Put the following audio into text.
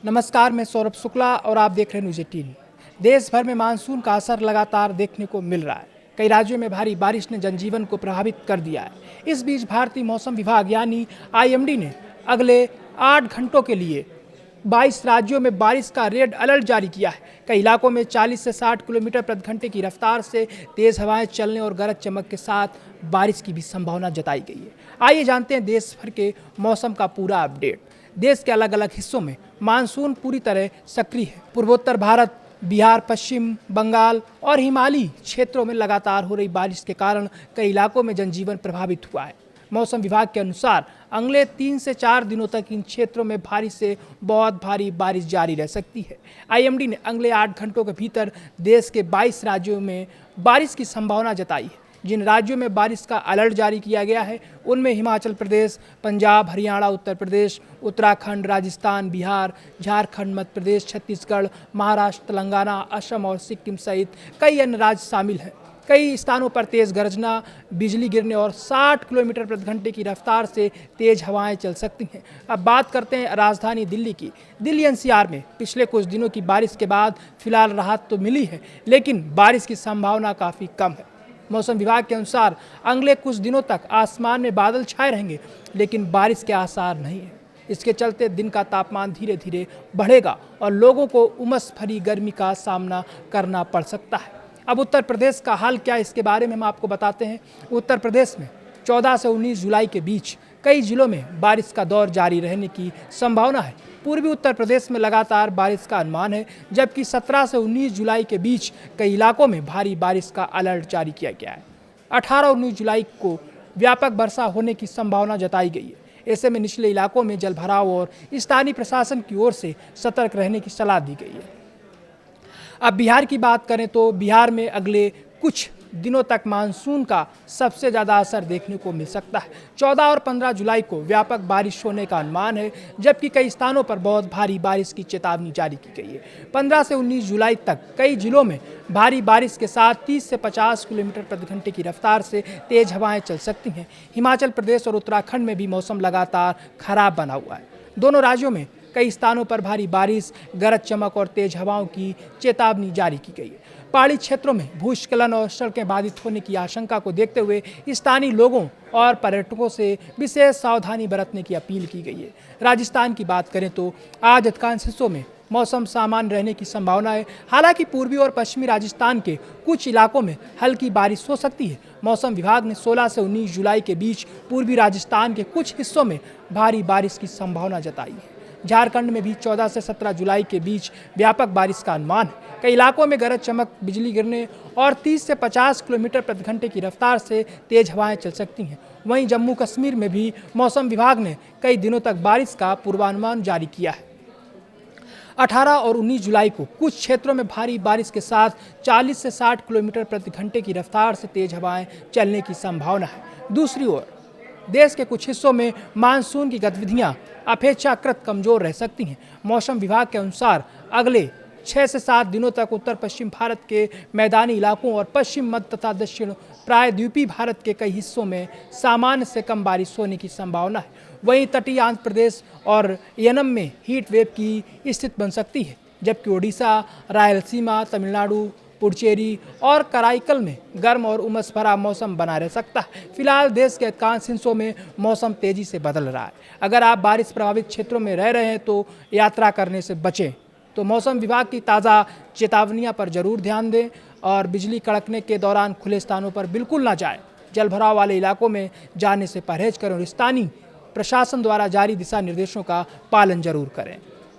नमस्कार, मैं सौरभ शुक्ला और आप देख रहे हैं न्यूज़ 18। देश भर में मानसून का असर लगातार देखने को मिल रहा है। कई राज्यों में भारी बारिश ने जनजीवन को प्रभावित कर दिया है। इस बीच भारतीय मौसम विभाग यानी आईएमडी ने अगले 8 घंटों के लिए 22 राज्यों में बारिश का रेड अलर्ट जारी किया है। कई इलाकों में 40 से 60 किलोमीटर प्रति घंटे की रफ्तार से तेज हवाएं चलने और गरज चमक के साथ बारिश की भी संभावना जताई गई है। आइए जानते हैं देश भर के मौसम का पूरा अपडेट। देश के अलग अलग हिस्सों में मानसून पूरी तरह सक्रिय है। पूर्वोत्तर भारत, बिहार, पश्चिम बंगाल और हिमालयी क्षेत्रों में लगातार हो रही बारिश के कारण कई इलाकों में जनजीवन प्रभावित हुआ है। मौसम विभाग के अनुसार अगले 3 से 4 दिनों तक इन क्षेत्रों में भारी से बहुत भारी बारिश जारी रह सकती है। आईएमडी ने अगले 8 घंटों के भीतर देश के 22 राज्यों में बारिश की संभावना जताई है। जिन राज्यों में बारिश का अलर्ट जारी किया गया है उनमें हिमाचल प्रदेश, पंजाब, हरियाणा, उत्तर प्रदेश, उत्तराखंड, राजस्थान, बिहार, झारखंड, मध्य प्रदेश, छत्तीसगढ़, महाराष्ट्र, तेलंगाना, असम और सिक्किम सहित कई अन्य राज्य शामिल हैं। कई स्थानों पर तेज गरजना, बिजली गिरने और 60 किलोमीटर प्रति घंटे की रफ्तार से तेज हवाएं चल सकती हैं। अब बात करते हैं राजधानी दिल्ली की। दिल्ली एनसीआर में पिछले कुछ दिनों की बारिश के बाद फिलहाल राहत तो मिली है, लेकिन बारिश की संभावना काफ़ी कम है। मौसम विभाग के अनुसार अगले कुछ दिनों तक आसमान में बादल छाए रहेंगे, लेकिन बारिश के आसार नहीं है। इसके चलते दिन का तापमान धीरे धीरे बढ़ेगा और लोगों को उमस भरी गर्मी का सामना करना पड़ सकता है। अब उत्तर प्रदेश का हाल क्या है, इसके बारे में हम आपको बताते हैं। उत्तर प्रदेश में 14 से 19 जुलाई के बीच कई जिलों में बारिश का दौर जारी रहने की संभावना है। पूर्वी उत्तर प्रदेश में लगातार बारिश का अनुमान है, जबकि 17 से 19 जुलाई के बीच कई इलाकों में भारी बारिश का अलर्ट जारी किया गया है। 18 और 19 जुलाई को व्यापक वर्षा होने की संभावना जताई गई है। ऐसे में निचले इलाकों में जलभराव और स्थानीय प्रशासन की ओर से सतर्क रहने की सलाह दी गई है। अब बिहार की बात करें तो बिहार में अगले कुछ दिनों तक मानसून का सबसे ज़्यादा असर देखने को मिल सकता है। 14 और 15 जुलाई को व्यापक बारिश होने का अनुमान है, जबकि कई स्थानों पर बहुत भारी बारिश की चेतावनी जारी की गई है। 15 से 19 जुलाई तक कई जिलों में भारी बारिश के साथ 30 से 50 किलोमीटर प्रति घंटे की रफ्तार से तेज हवाएं चल सकती हैं। हिमाचल प्रदेश और उत्तराखंड में भी मौसम लगातार खराब बना हुआ है। दोनों राज्यों में कई स्थानों पर भारी बारिश, गरज चमक और तेज हवाओं की चेतावनी जारी की गई है। पहाड़ी क्षेत्रों में भूस्खलन और सड़कें बाधित होने की आशंका को देखते हुए स्थानीय लोगों और पर्यटकों से विशेष सावधानी बरतने की अपील की गई है। राजस्थान की बात करें तो आज अधिकांश हिस्सों में मौसम सामान्य रहने की संभावना है। हालांकि पूर्वी और पश्चिमी राजस्थान के कुछ इलाकों में हल्की बारिश हो सकती है। मौसम विभाग ने 16 से 19 जुलाई के बीच पूर्वी राजस्थान के कुछ हिस्सों में भारी बारिश की संभावना जताई है। झारखंड में भी 14 से 17 जुलाई के बीच व्यापक बारिश का अनुमान है। कई इलाकों में गरज चमक, बिजली गिरने और 30 से 50 किलोमीटर प्रति घंटे की रफ्तार से तेज हवाएं चल सकती हैं। वहीं जम्मू कश्मीर में भी मौसम विभाग ने कई दिनों तक बारिश का पूर्वानुमान जारी किया है। 18 और 19 जुलाई को कुछ क्षेत्रों में भारी बारिश के साथ 40 से 60 किलोमीटर प्रति घंटे की रफ्तार से तेज हवाएं चलने की संभावना है। दूसरी ओर देश के कुछ हिस्सों में मानसून की गतिविधियां अपेक्षाकृत कमजोर रह सकती हैं। मौसम विभाग के अनुसार अगले 6 से 7 दिनों तक उत्तर पश्चिम भारत के मैदानी इलाकों और पश्चिम मध्य तथा दक्षिण प्रायद्वीपीय भारत के कई हिस्सों में सामान्य से कम बारिश होने की संभावना है। वहीं तटीय आंध्र प्रदेश और यनम में हीट वेव की स्थिति बन सकती है, जबकि ओडिशा, रायलसीमा, तमिलनाडु, पुडुचेरी और कराईकल में गर्म और उमस भरा मौसम बना रह सकता है। फिलहाल देश के अधिकांश हिस्सों में मौसम तेजी से बदल रहा है। अगर आप बारिश प्रभावित क्षेत्रों में रह रहे हैं तो यात्रा करने से बचें। तो मौसम विभाग की ताज़ा चेतावनियों पर जरूर ध्यान दें और बिजली कड़कने के दौरान खुले स्थानों पर बिल्कुल ना जाएं। जलभराव वाले इलाकों में जाने से परहेज करें और स्थानीय प्रशासन द्वारा जारी दिशा निर्देशों का पालन जरूर करें।